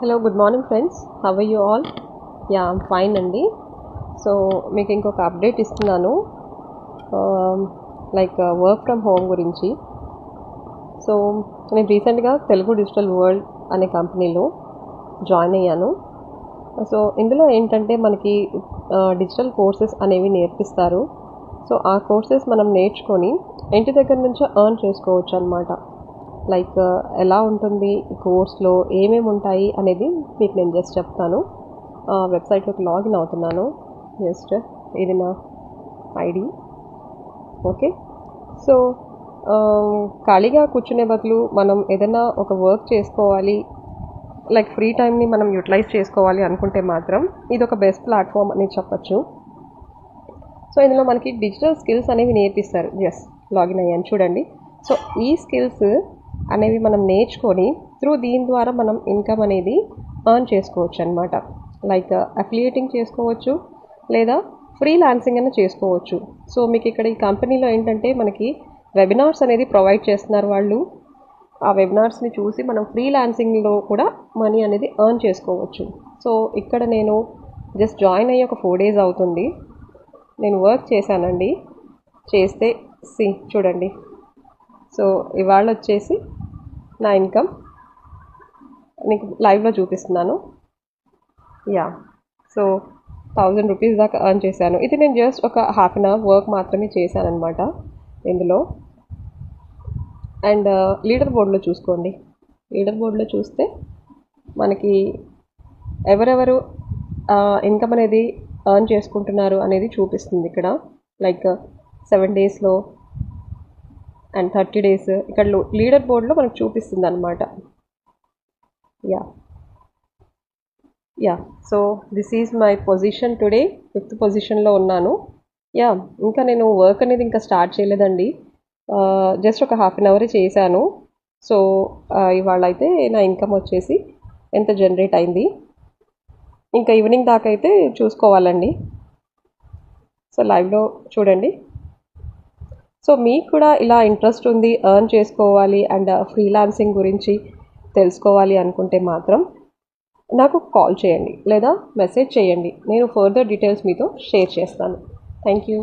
Hello good morning friends, how are you all? Yeah I'm fine అండి. So మీకు ఇంకొక update ఇస్తున్నాను, work from home గురించి. So నేను రీసెంట్గా తెలుగు డిజిటల్ వరల్డ్ అనే కంపెనీలో జాయిన్ అయ్యాను. సో ఇందులో ఏంటంటే మనకి డిజిటల్ కోర్సెస్ అనేవి నేర్పిస్తారు. సో ఆ కోర్సెస్ మనం నేర్చుకొని ఇంటి దగ్గర నుంచే ఎర్న్ చేసుకోవచ్చు అనమాట. ఎలా ఉంటుంది కోర్స్లో, ఏమేమి ఉంటాయి అనేది మీకు నేను జస్ట్ చెప్తాను. వెబ్సైట్లోకి లాగిన్ అవుతున్నాను. జస్ట్ ఇది నా ఐడి. ఓకే, సో ఖాళీగా కూర్చునే బదులు మనం ఏదైనా ఒక వర్క్ చేసుకోవాలి, ఫ్రీ టైంని మనం యూటిలైజ్ చేసుకోవాలి అనుకుంటే మాత్రం ఇది ఒక బెస్ట్ ప్లాట్ఫామ్ అని చెప్పచ్చు. సో ఇందులో మనకి డిజిటల్ స్కిల్స్ అనేవి నేర్పిస్తారు. ఎస్, లాగిన్ అయ్యాను చూడండి. సో ఈ స్కిల్స్ అనేవి మనం నేర్చుకొని దీని ద్వారా మనం ఇన్కమ్ అనేది ఎర్న్ చేసుకోవచ్చు అనమాట. అఫిలియేటింగ్ చేసుకోవచ్చు, లేదా ఫ్రీలాన్సింగ్ అయినా చేసుకోవచ్చు. సో మీకు ఇక్కడ ఈ కంపెనీలో ఏంటంటే మనకి వెబినార్స్ అనేది ప్రొవైడ్ చేస్తున్నారు వాళ్ళు. ఆ వెబినార్స్ని చూసి మనం ఫ్రీలాన్సింగ్లో కూడా మనీ అనేది ఎర్న్ చేసుకోవచ్చు. సో ఇక్కడ నేను జస్ట్ జాయిన్ అయ్యి ఒక 4 days అవుతుంది. నేను వర్క్ చేశానండి. చేస్తే చూడండి. సో ఇవాళ వచ్చేసి నా ఇన్కమ్ నీకు లైవ్లో చూపిస్తున్నాను. యా, సో 1000 రూపీస్ దాకా ఎర్న్ చేశాను. ఇది నేను జస్ట్ ఒక హాఫ్ అన్ అవర్ వర్క్ మాత్రమే చేశానమాట ఇందులో. అండ్ లీడర్ బోర్డులో చూసుకోండి. లీడర్ బోర్డులో చూస్తే మనకి ఎవరెవరు ఇన్కమ్ అనేది ఎర్న్ చేసుకుంటున్నారు అనేది చూపిస్తుంది ఇక్కడ. 7 daysలో అండ్ 30 days ఇక్కడ లీడర్ బోర్డులో మనకు చూపిస్తుంది అనమాట. Yeah so this is my position today. 5th పొజిషన్లో ఉన్నాను. యా, ఇంకా నేను వర్క్ అనేది ఇంకా స్టార్ట్ చేయలేదండి. జస్ట్ ఒక హాఫ్ అన్ అవరే చేశాను. సో ఇవాళ అయితే నా ఇన్కమ్ వచ్చేసి ఎంత జనరేట్ అయింది, ఇంకా ఈవినింగ్ దాకా అయితే చూసుకోవాలండి. సో లైవ్లో చూడండి. సో మీకు కూడా ఇలా ఇంట్రెస్ట్ ఉంది, ఎర్న్ చేసుకోవాలి అండ్ ఫ్రీలాన్సింగ్ గురించి తెలుసుకోవాలి అనుకుంటే మాత్రం నాకు కాల్ చేయండి లేదా మెసేజ్ చేయండి. నేను ఫర్దర్ డీటెయిల్స్ మీతో షేర్ చేస్తాను. Thank you.